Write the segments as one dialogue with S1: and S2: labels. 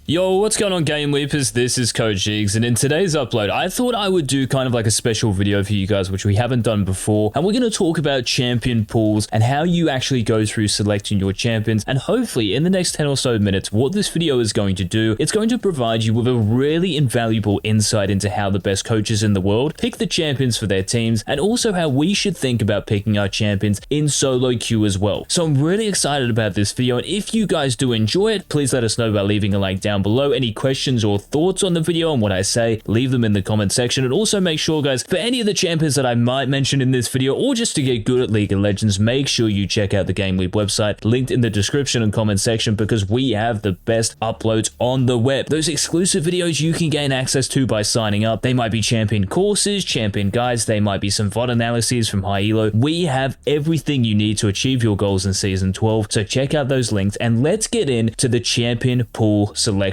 S1: Yo, what's going on, GameLeapers? This is Coach Jigs, and in today's upload, I thought I would do kind of like a special video for you guys, which we haven't done before, and we're going to talk about champion pools and how you actually go through selecting your champions, and hopefully in the next 10 or so minutes, what this video is going to do, it's going to provide you with a really invaluable insight into how the best coaches in the world pick the champions for their teams, and also how we should think about picking our champions in solo queue as well. So I'm really excited about this video, and if you guys do enjoy it, please let us know by leaving a like down below. Any questions or thoughts on the video and what I say, leave them in the comment section. And also make sure, guys, for any of the champions that I might mention in this video, or just to get good at League of Legends, make sure you check out the GameLeap website, linked in the description and comment section, because we have the best uploads on the web. Those exclusive videos you can gain access to by signing up. They might be champion courses, champion guides, they might be some VOD analyses from high elo. We have everything you need to achieve your goals in Season 12, so check out those links, and let's get into the champion pool selection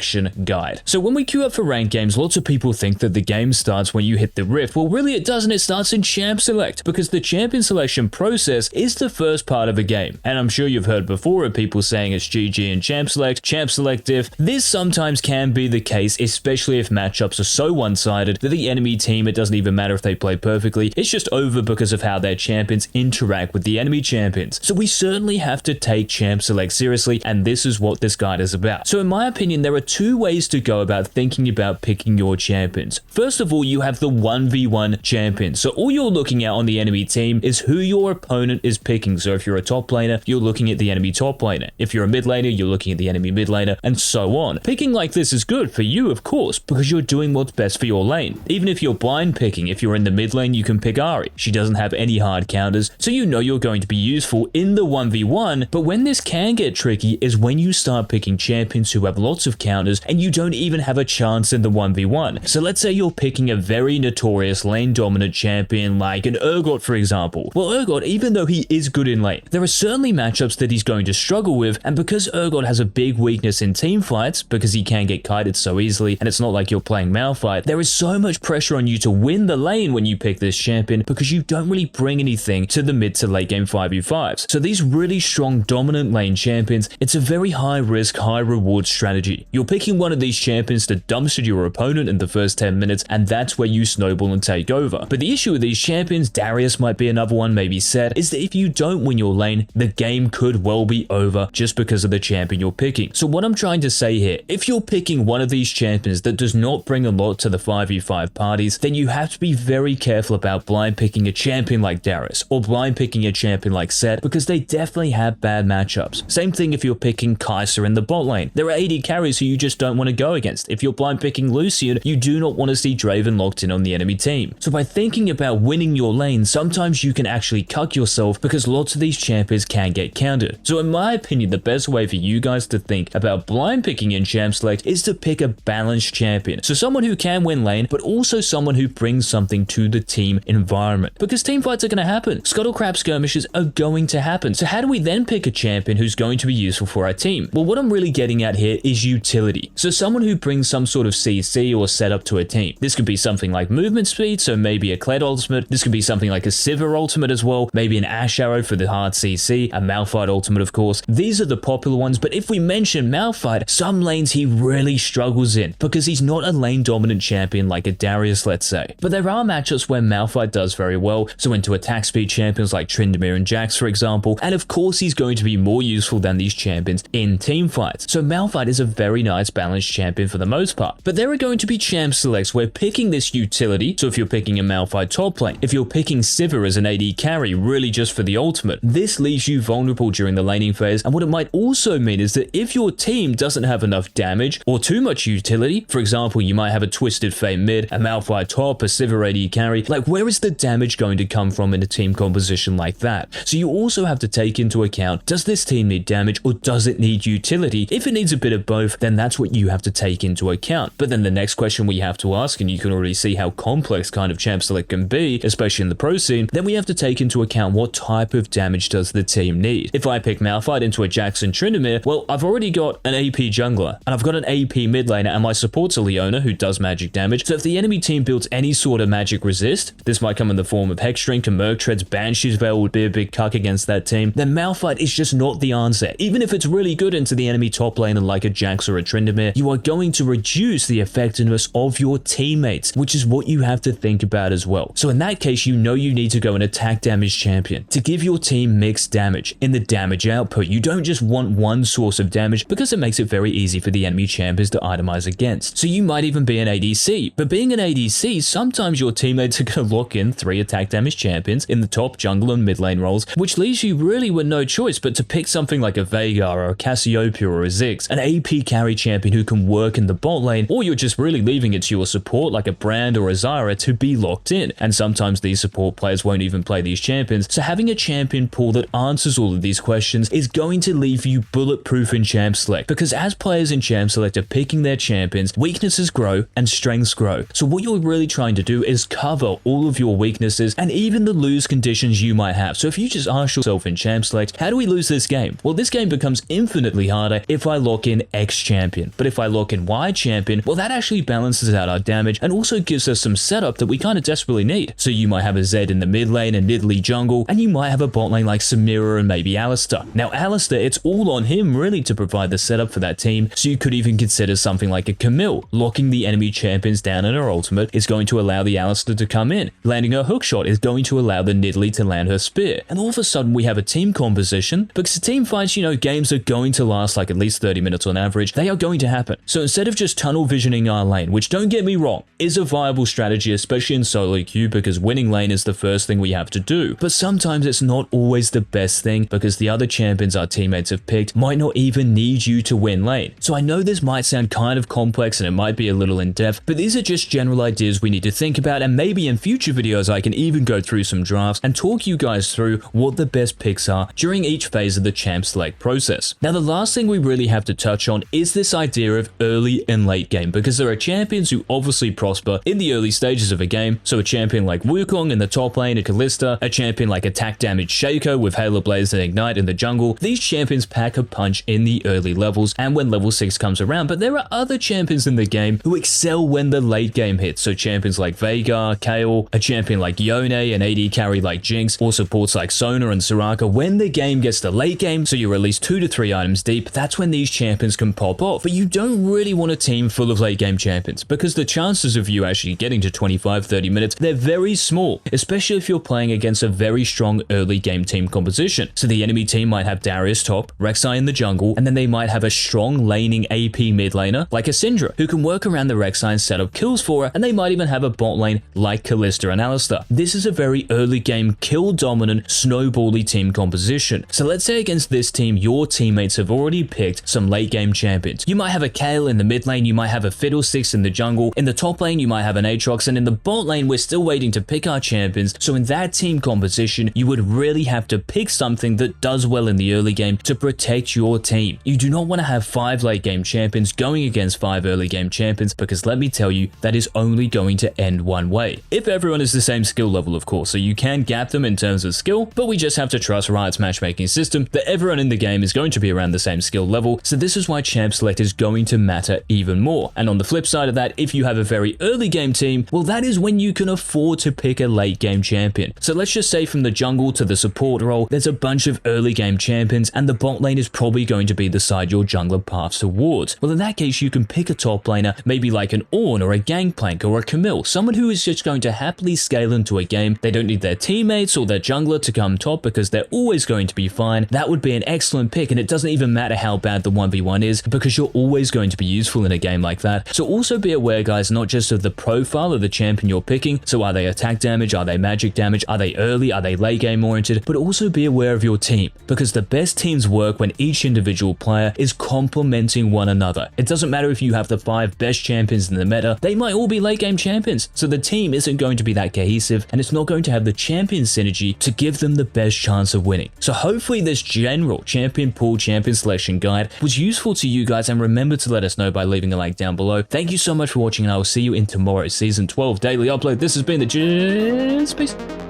S1: guide. So when we queue up for ranked games, lots of people think that the game starts when you hit the rift. Well, really it doesn't. It starts in champ select, because the champion selection process is the first part of a game. And I'm sure you've heard before of people saying it's GG and champ select diff. This sometimes can be the case, especially if matchups are so one-sided that the enemy team, it doesn't even matter if they play perfectly, it's just over because of how their champions interact with the enemy champions. So we certainly have to take champ select seriously, and this is what this guide is about. So in my opinion, there are two ways to go about thinking about picking your champions. First of all, you have the 1v1 champions. So all you're looking at on the enemy team is who your opponent is picking. So if you're a top laner, you're looking at the enemy top laner. If you're a mid laner, you're looking at the enemy mid laner, and so on. Picking like this is good for you, of course, because you're doing what's best for your lane. Even if you're blind picking, if you're in the mid lane, you can pick Ahri. She doesn't have any hard counters, so you know you're going to be useful in the 1v1, but when this can get tricky is when you start picking champions who have lots of counters and you don't even have a chance in the 1v1. So let's say you're picking a very notorious lane dominant champion like an Urgot, for example. Well, Urgot, even though he is good in lane, there are certainly matchups that he's going to struggle with, and because Urgot has a big weakness in team fights, because he can get kited so easily, and it's not like you're playing Malphite, there is so much pressure on you to win the lane when you pick this champion, because you don't really bring anything to the mid to late game 5v5s. So these really strong dominant lane champions, it's a very high risk, high reward strategy. You're picking one of these champions to dumpster your opponent in the first 10 minutes, and that's where you snowball and take over. But the issue with these champions, Darius might be another one, maybe Set, is that if you don't win your lane, the game could well be over just because of the champion you're picking. So what I'm trying to say here, if you're picking one of these champions that does not bring a lot to the 5v5 parties, then you have to be very careful about blind picking a champion like Darius, or blind picking a champion like Set, because they definitely have bad matchups. Same thing if you're picking Kai'Sa in the bot lane. There are AD carries who you just don't want to go against. If you're blind picking Lucian, you do not want to see Draven locked in on the enemy team. So by thinking about winning your lane, sometimes you can actually cuck yourself, because lots of these champions can get countered. So in my opinion, the best way for you guys to think about blind picking in champ select is to pick a balanced champion. So someone who can win lane, but also someone who brings something to the team environment. Because team fights are going to happen. Scuttlecrap skirmishes are going to happen. So how do we then pick a champion who's going to be useful for our team? Well, what I'm really getting at here is utility. So someone who brings some sort of CC or setup to a team. This could be something like movement speed, so maybe a Kled ultimate. This could be something like a Sivir ultimate as well. Maybe an Ashe arrow for the hard CC, a Malphite ultimate, of course. These are the popular ones, but if we mention Malphite, some lanes he really struggles in, because he's not a lane dominant champion like a Darius, let's say. But there are matchups where Malphite does very well, so into attack speed champions like Tryndamere and Jax, for example, and of course he's going to be more useful than these champions in team fights. So Malphite is a very nice balanced champion for the most part. But there are going to be champ selects where picking this utility, so if you're picking a Malphite top lane, if you're picking Sivir as an AD carry really just for the ultimate, this leaves you vulnerable during the laning phase. And what it might also mean is that if your team doesn't have enough damage or too much utility, for example, you might have a Twisted Fate mid, a Malphite top, a Sivir AD carry, like where is the damage going to come from in a team composition like that? So you also have to take into account, does this team need damage or does it need utility? If it needs a bit of both, then that's what you have to take into account. But then the next question we have to ask, and you can already see how complex kind of champ select can be, especially in the pro scene, then we have to take into account what type of damage does the team need. If I pick Malphite into a Jackson Tryndamere, well, I've already got an AP jungler, and I've got an AP mid laner, and my support's a Leona who does magic damage. So if the enemy team builds any sort of magic resist, this might come in the form of Hexdrink and Merc Treads, Banshee's Veil would be a big cuck against that team, then Malphite is just not the answer. Even if it's really good into the enemy top lane and like a Jax or a a Tryndamere, you are going to reduce the effectiveness of your teammates, which is what you have to think about as well. So in that case, you know you need to go an attack damage champion to give your team mixed damage in the damage output. You don't just want one source of damage because it makes it very easy for the enemy champions to itemize against. So you might even be an ADC, but being an ADC, sometimes your teammates are going to lock in 3 attack damage champions in the top jungle and mid lane roles, which leaves you really with no choice but to pick something like a Veigar or a Cassiopeia or a Ziggs, an AP carry champion who can work in the bot lane, or you're just really leaving it to your support like a Brand or a Zyra to be locked in. And sometimes these support players won't even play these champions, so having a champion pool that answers all of these questions is going to leave you bulletproof in champ select, because as players in champ select are picking their champions, weaknesses grow and strengths grow. So what you're really trying to do is cover all of your weaknesses and even the lose conditions you might have. So if you just ask yourself in champ select, how do we lose this game? Well, this game becomes infinitely harder if I lock in X champion, but if I lock in Y champion, well, that actually balances out our damage and also gives us some setup that we kind of desperately need. So you might have a Zed in the mid lane and Nidalee jungle, and you might have a bot lane like Samira and maybe Alistar. Now Alistar, it's all on him really to provide the setup for that team, so you could even consider something like a Camille. Locking the enemy champions down in her ultimate is going to allow the Alistar to come in. Landing her hook shot is going to allow the Nidalee to land her spear. And all of a sudden we have a team composition, because the team fights, you know, games are going to last like at least 30 minutes on average. They are going to happen. So instead of just tunnel visioning our lane, which don't get me wrong, is a viable strategy, especially in solo queue, because winning lane is the first thing we have to do. But sometimes it's not always the best thing, because the other champions our teammates have picked might not even need you to win lane. So I know this might sound kind of complex and it might be a little in depth, but these are just general ideas we need to think about, and maybe in future videos I can even go through some drafts and talk you guys through what the best picks are during each phase of the champ select process. Now the last thing we really have to touch on is this idea of early and late game, because there are champions who obviously prosper in the early stages of a game. So a champion like Wukong in the top lane, a Kalista, a champion like attack damage Shaco with Halo Blaze and Ignite in the jungle. These champions pack a punch in the early levels and when level 6 comes around, but there are other champions in the game who excel when the late game hits. So champions like Veigar, Kayle, a champion like Yone, an AD carry like Jinx, or supports like Sona and Soraka. When the game gets to late game, so you're at least 2 to 3 items deep, that's when these champions can pop off. But you don't really want a team full of late game champions, because the chances of you actually getting to 25-30 minutes, they're very small, especially if you're playing against a very strong early game team composition. So the enemy team might have Darius top, Rek'Sai in the jungle, and then they might have a strong laning AP mid laner like a Syndra who can work around the Rek'Sai and set up kills for her, and they might even have a bot lane like Kalista and Alistar. This is a very early game kill dominant snowbally team composition. So let's say against this team your teammates have already picked some late game champions. You might have a Kayle in the mid lane, you might have a Fiddlesticks in the jungle, in the top lane you might have an Aatrox, and in the bot lane we're still waiting to pick our champions. So in that team composition you would really have to pick something that does well in the early game to protect your team. You do not want to have 5 late game champions going against 5 early game champions, because let me tell you, that is only going to end one way. If everyone is the same skill level, of course, so you can gap them in terms of skill, but we just have to trust Riot's matchmaking system that everyone in the game is going to be around the same skill level. So this is why champ select is going to matter even more. And on the flip side of that, if you have a very early game team, well, that is when you can afford to pick a late game champion. So let's just say from the jungle to the support role, there's a bunch of early game champions, and the bot lane is probably going to be the side your jungler paths towards. Well, in that case, you can pick a top laner, maybe like an Ornn or a Gangplank or a Camille, someone who is just going to happily scale into a game. They don't need their teammates or their jungler to come top because they're always going to be fine. That would be an excellent pick, and it doesn't even matter how bad the 1v1 is, because you're always going to be useful in a game like that. So also be aware, guys, not just of the profile of the champion you're picking, so are they attack damage, are they magic damage, are they early, are they late game oriented, but also be aware of your team, because the best teams work when each individual player is complementing one another. It doesn't matter if you have the 5 best champions in the meta, they might all be late game champions, so the team isn't going to be that cohesive, and it's not going to have the champion synergy to give them the best chance of winning. So hopefully this general champion pool, champion selection guide was useful to you guys, and remember to let us know by leaving a like down below. Thank you so much for watching, and I will see you in tomorrow's Season 12 daily upload. This has been the Peace.